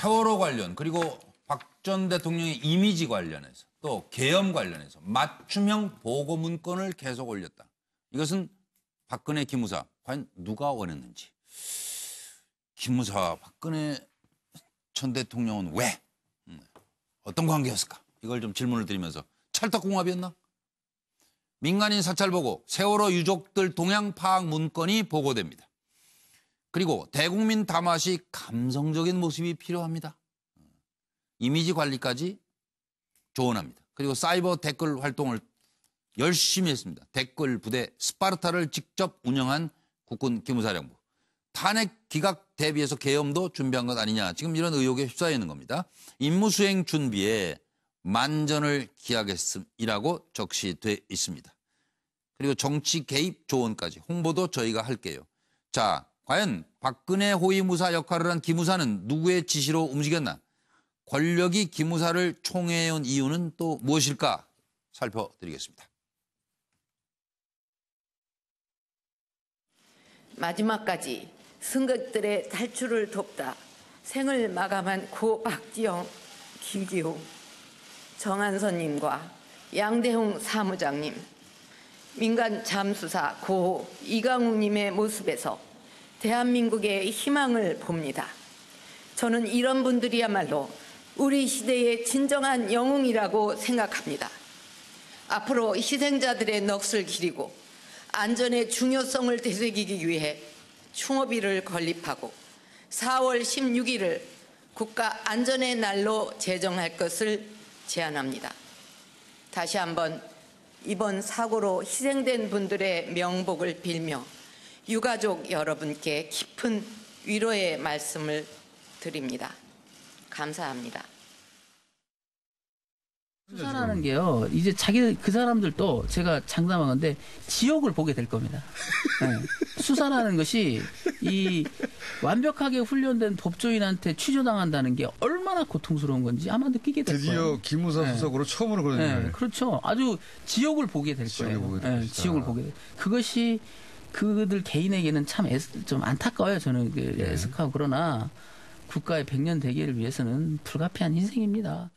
세월호 관련 그리고 박 전 대통령의 이미지 관련해서 또 계엄 관련해서 맞춤형 보고 문건을 계속 올렸다. 이것은 박근혜 기무사 과연 누가 원했는지. 기무사와 박근혜 전 대통령은 왜? 어떤 관계였을까? 이걸 좀 질문을 드리면서 찰떡궁합이었나? 민간인 사찰 보고 세월호 유족들 동향 파악 문건이 보고됩니다. 그리고 대국민 담화 시 감성적인 모습이 필요합니다. 이미지 관리까지 조언합니다. 그리고 사이버 댓글 활동을 열심히 했습니다. 댓글 부대 스파르타를 직접 운영한 국군 기무사령부. 탄핵 기각 대비해서 계엄도 준비한 것 아니냐. 지금 이런 의혹에 휩싸여 있는 겁니다. 임무수행 준비에 만전을 기하겠음이라고 적시돼 있습니다. 그리고 정치 개입 조언까지 홍보도 저희가 할게요. 자, 과연 박근혜 호위무사 역할을 한 기무사는 누구의 지시로 움직였나? 권력이 기무사를 총애해온 이유는 또 무엇일까? 살펴드리겠습니다. 마지막까지 승객들의 탈출을 돕다 생을 마감한 고 박지영, 김기웅, 정한선님과 양대홍 사무장님, 민간 잠수사 고 이강욱님의 모습에서 대한민국의 희망을 봅니다. 저는 이런 분들이야말로 우리 시대의 진정한 영웅이라고 생각합니다. 앞으로 희생자들의 넋을 기리고 안전의 중요성을 되새기기 위해 충업일을 건립하고 4월 16일을 국가 안전의 날로 제정할 것을 제안합니다. 다시 한번 이번 사고로 희생된 분들의 명복을 빌며 유가족 여러분께 깊은 위로의 말씀을 드립니다. 감사합니다. 수사라는 게요. 이제 그 사람들도 제가 장담한 건데 지옥을 보게 될 겁니다. 네. 수사라는 것이 이 완벽하게 훈련된 법조인한테 취조당한다는 게 얼마나 고통스러운 건지 아마 느끼게 될 거예요. 드디어 기무사 수석으로 처음으로 그런 네, 그렇죠. 아주 지옥을 보게 될 거예요. 네, 지옥을 보게 될. 그것이 그들 개인에게는 참 좀 안타까워요. 저는 애석하고 그러나 국가의 100년 대계를 위해서는 불가피한 희생입니다.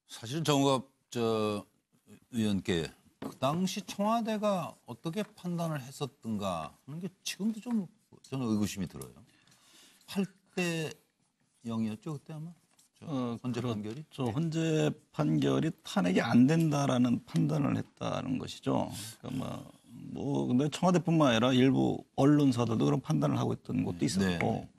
사실 정우갑 의원께 그 당시 청와대가 어떻게 판단을 했었던가 하는 게 지금도 좀 저는 의구심이 들어요. 8대 0이었죠 그때 아마? 헌재 판결이? 그렇죠. 헌재 판결이 탄핵이 안 된다라는 판단을 했다는 것이죠. 그러니까 근데 청와대뿐만 아니라 일부 언론사들도 그런 판단을 하고 있던 것도 있었고.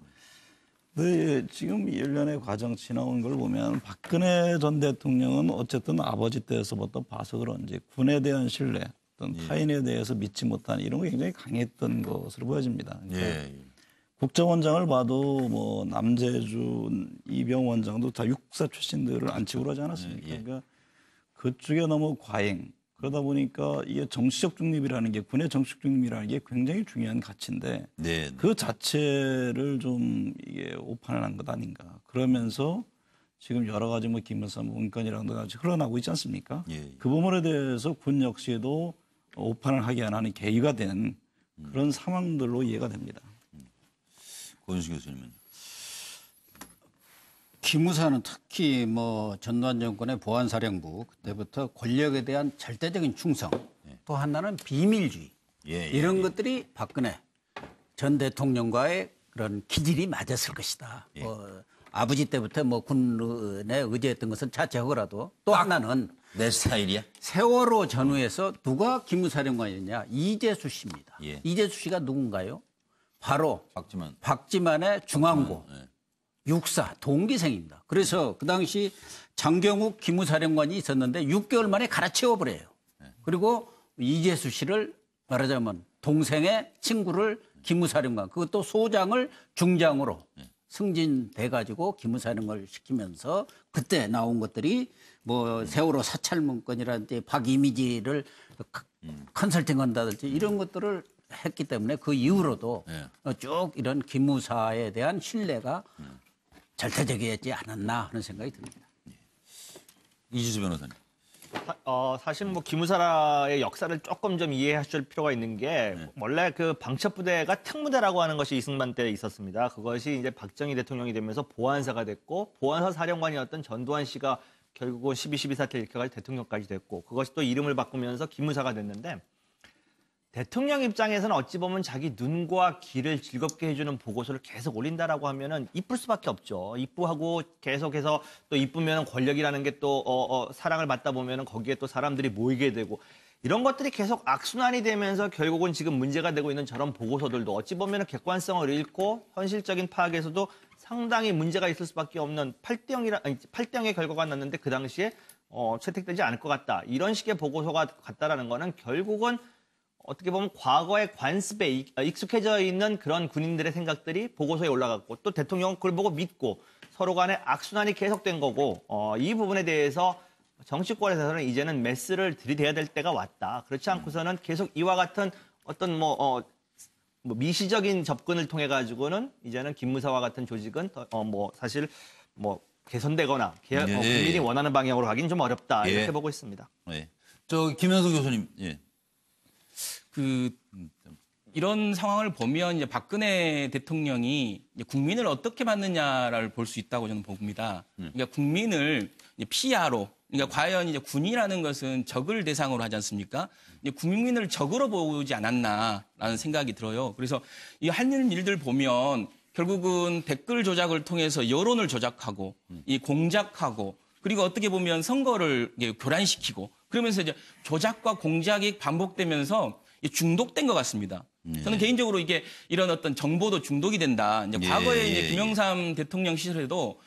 네, 지금 일련의 과정 지나온 걸 보면 박근혜 전 대통령은 어쨌든 아버지 때에서부터 봐서 그런지 군에 대한 신뢰, 어떤 타인에 대해서 믿지 못하는 이런 게 굉장히 강했던 것으로 보여집니다. 그러니까 국정원장을 봐도 남재준, 이병 원장도 다 육사 출신들을 안치고 그러지 않았습니까? 그러니까 그쪽에 너무 과잉. 그러다 보니까 이게 정치적 중립이라는 게 군의 정치적 중립이라는 게 굉장히 중요한 가치인데 그 자체를 좀 이게 오판을 한 것 아닌가. 그러면서 지금 여러 가지 기무사 문건이랑도 같이 흘러나오고 있지 않습니까? 그 부분에 대해서 군 역시도 오판을 하게 하는 계기가 된 그런 상황들로 이해가 됩니다. 권순식 교수님은? 기무사는 특히 전두환 정권의 보안사령부 그때부터 권력에 대한 절대적인 충성, 또 하나는 비밀주의 이런 것들이 박근혜 전 대통령과의 그런 기질이 맞았을 것이다. 아버지 때부터 군에 의지했던 것은 자제하고라도 또 하나는 내 스타일이야? 세월호 전후에서 누가 기무사령관이었냐? 이재수 씨입니다. 이재수 씨가 누군가요? 바로 박지만의 중앙고. 육사 동기생입니다. 그래서 그 당시 장경욱 기무사령관이 있었는데 6개월 만에 갈아치워버려요. 그리고 이재수 씨를 말하자면 동생의 친구를 기무사령관, 그것도 소장을 중장으로 승진돼가지고 기무사령관을 시키면서 그때 나온 것들이 세월호 사찰 문건이라든지 박 이미지를 컨설팅한다든지 이런 것들을 했기 때문에 그 이후로도 쭉 이런 기무사에 대한 신뢰가 절대적이었지 않았나 하는 생각이 듭니다. 이지수 변호사님. 사실 뭐 기무사라의 역사를 조금 좀 이해하실 필요가 있는 게 원래 그 방첩부대가 특무대라고 하는 것이 이승만 때 있었습니다. 그것이 이제 박정희 대통령이 되면서 보안사가 됐고 보안사 사령관이었던 전두환 씨가 결국은 12.12 사태 일으켜가지고 대통령까지 됐고 그것이 또 이름을 바꾸면서 기무사가 됐는데 대통령 입장에서는 어찌 보면 자기 눈과 귀를 즐겁게 해주는 보고서를 계속 올린다라고 하면은 이쁠 수밖에 없죠. 이쁘하고 계속해서 또 이쁘면 권력이라는 게 또 사랑을 받다 보면은 거기에 또 사람들이 모이게 되고 이런 것들이 계속 악순환이 되면서 결국은 지금 문제가 되고 있는 저런 보고서들도 어찌 보면은 객관성을 잃고 현실적인 파악에서도 상당히 문제가 있을 수밖에 없는 8대0의 결과가 났는데 그 당시에 채택되지 않을 것 같다. 이런 식의 보고서가 갔다라는 거는 결국은 어떻게 보면 과거의 관습에 익숙해져 있는 그런 군인들의 생각들이 보고서에 올라갔고 또 대통령은 그걸 보고 믿고 서로 간에 악순환이 계속된 거고 이 부분에 대해서 정치권에서는 이제는 메스를 들이대야 될 때가 왔다. 그렇지 않고서는 계속 이와 같은 어떤 뭐 미시적인 접근을 통해 가지고는 이제는 기무사와 같은 조직은 사실 개선되거나 국민이 원하는 방향으로 가긴 좀 어렵다 이렇게 보고 있습니다. 예. 저 김현석 교수님. 예. 이런 상황을 보면 이제 박근혜 대통령이 이제 국민을 어떻게 받느냐를 볼 수 있다고 저는 봅니다. 그러니까 국민을 이제 피아로, 그러니까 과연 이제 군이라는 것은 적을 대상으로 하지 않습니까? 이제 국민을 적으로 보지 않았나라는 생각이 들어요. 그래서 이 하는 일들 보면 결국은 댓글 조작을 통해서 여론을 조작하고 이 공작하고 그리고 어떻게 보면 선거를 교란시키고 그러면서 이제 조작과 공작이 반복되면서 중독된 것 같습니다. 저는 개인적으로 이게 이런 어떤 정보도 중독이 된다. 이제 과거에 이제 김영삼 대통령 시절에도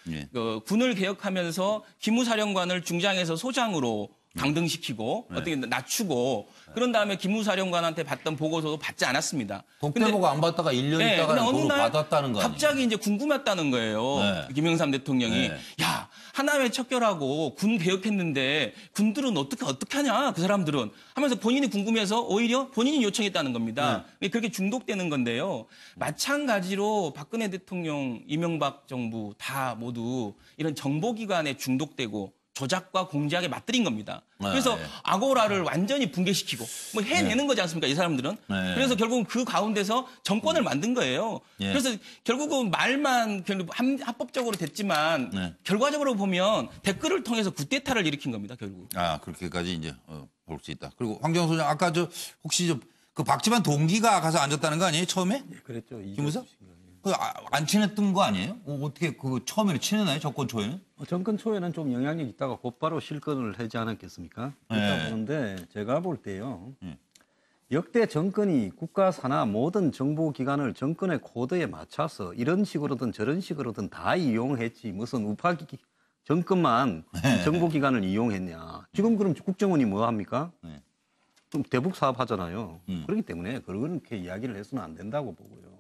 군을 개혁하면서 기무사령관을 중장에서 소장으로 강등시키고 어떻게 낮추고 그런 다음에 기무사령관한테 받던 보고서도 받지 않았습니다. 독대보고 안 받다가 1년 있다가 어느 보고 날 받았다는 거 아니에요? 갑자기 이제 궁금했다는 거예요. 김영삼 대통령이 야 하남에 척결하고 군 개혁했는데 군들은 어떻게 하냐 그 사람들은 하면서 본인이 궁금해서 오히려 본인이 요청했다는 겁니다. 그렇게 중독되는 건데요. 마찬가지로 박근혜 대통령, 이명박 정부 다 모두 이런 정보기관에 중독되고 조작과 공작에 맞들인 겁니다. 그래서 아고라를 완전히 붕괴시키고 뭐 해내는 거지 않습니까? 이 사람들은. 그래서 결국은 그 가운데서 정권을 만든 거예요. 그래서 결국은 말만 합법적으로 됐지만 결과적으로 보면 댓글을 통해서 쿠데타를 일으킨 겁니다. 결국. 아 그렇게까지 이제 볼 수 있다. 그리고 황정호 소장 아까 혹시 그 박지만 동기가 가서 앉았다는 거 아니에요? 처음에? 그랬죠. 기무사? 안 친했던 거 아니에요? 어떻게 처음에는 친했나요? 정권 초에는? 정권 초에는 좀 영향력이 있다가 곧바로 실권을 하지 않았겠습니까? 그렇다 보는데 제가 볼 때요. 역대 정권이 국가 산하 모든 정보기관을 정권의 코드에 맞춰서 이런 식으로든 저런 식으로든 다 이용했지 무슨 우파 정권만 정보기관을 이용했냐. 지금 그럼 국정원이 뭐 합니까? 그럼 대북 사업 하잖아요. 그렇기 때문에 그렇게 이야기를 해서는 안 된다고 보고요.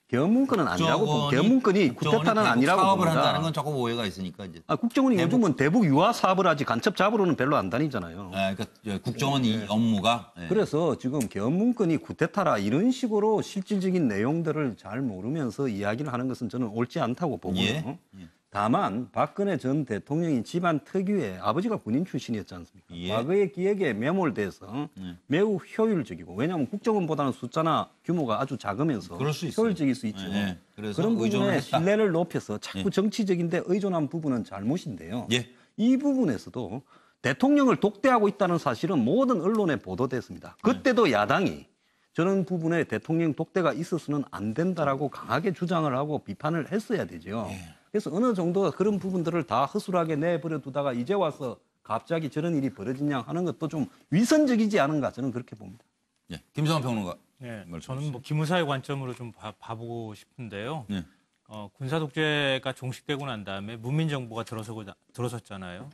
견문권은 아니라고 보고 견문권이 쿠데타는 아니라고 사업을 봅니다. 한다는 건 조금 오해가 있으니까 이제. 국정원이 요즘은 대북 유화 사업을 하지 간첩 잡으러는 별로 안 다니잖아요. 그러니까 국정원 이 업무가. 그래서 지금 견문권이 쿠데타라 이런 식으로 실질적인 내용들을 잘 모르면서 이야기를 하는 것은 저는 옳지 않다고 보고요. 다만 박근혜 전 대통령이 집안 특유의 아버지가 군인 출신이었지 않습니까? 과거의 기획에 매몰돼서 매우 효율적이고 왜냐하면 국정원보다는 숫자나 규모가 아주 작으면서 효율적일 수 있죠. 그런 부분에 신뢰를 높여서 자꾸 정치적인데 의존한 부분은 잘못인데요. 이 부분에서도 대통령을 독대하고 있다는 사실은 모든 언론에 보도됐습니다. 그때도 야당이 저런 부분에 대통령 독대가 있어서는 안 된다라고 강하게 주장을 하고 비판을 했어야 되죠. 그래서 어느 정도 그런 부분들을 다 허술하게 내버려 두다가 이제 와서 갑자기 저런 일이 벌어지냐 하는 것도 좀 위선적이지 않은가 저는 그렇게 봅니다. 김성환 평론가. 저는 뭐 기무사의 관점으로 좀 봐보고 싶은데요. 군사 독재가 종식되고 난 다음에 문민정부가 들어섰잖아요.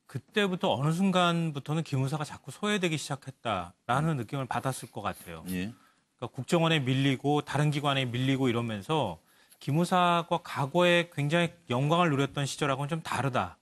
그때부터 어느 순간부터는 기무사가 자꾸 소외되기 시작했다라는 느낌을 받았을 것 같아요. 그러니까 국정원에 밀리고 다른 기관에 밀리고 이러면서 기무사가 과거에 굉장히 영광을 누렸던 시절하고는 좀 다르다.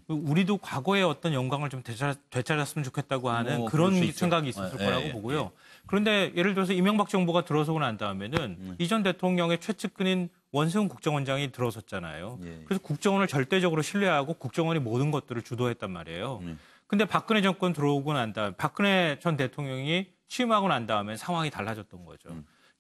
우리도 과거에 어떤 영광을 좀 되찾았으면 좋겠다고 하는 그런 생각이 있었을 거라고 보고요. 그런데 예를 들어서 이명박 정부가 들어서고 난 다음에는 이전 대통령의 최측근인 원세훈 국정원장이 들어섰잖아요. 그래서 국정원을 절대적으로 신뢰하고 국정원이 모든 것들을 주도했단 말이에요. 근데 박근혜 정권 들어오고 난 다음에 박근혜 전 대통령이 취임하고 난 다음에 상황이 달라졌던 거죠.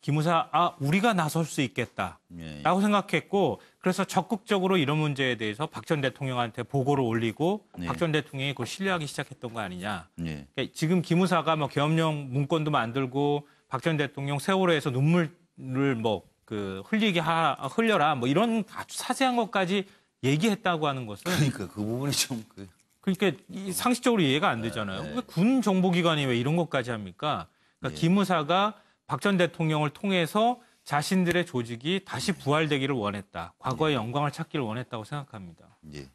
기무사 우리가 나설 수 있겠다라고 생각했고 그래서 적극적으로 이런 문제에 대해서 박 전 대통령한테 보고를 올리고 박 전 대통령이 그걸 신뢰하기 시작했던 거 아니냐. 그러니까 지금 기무사가 뭐 계엄령 문건도 만들고 박 전 대통령 세월호에서 눈물을 뭐 흘려라 뭐 이런 아주 사세한 것까지 얘기했다고 하는 것은 그러니까 그 부분이 좀 그러니까 상식적으로 이해가 안 되잖아요. 왜 군 정보기관이 왜 이런 것까지 합니까? 그러니까 기무사가 박 전 대통령을 통해서 자신들의 조직이 다시 부활되기를 원했다. 과거의 영광을 찾기를 원했다고 생각합니다. 예.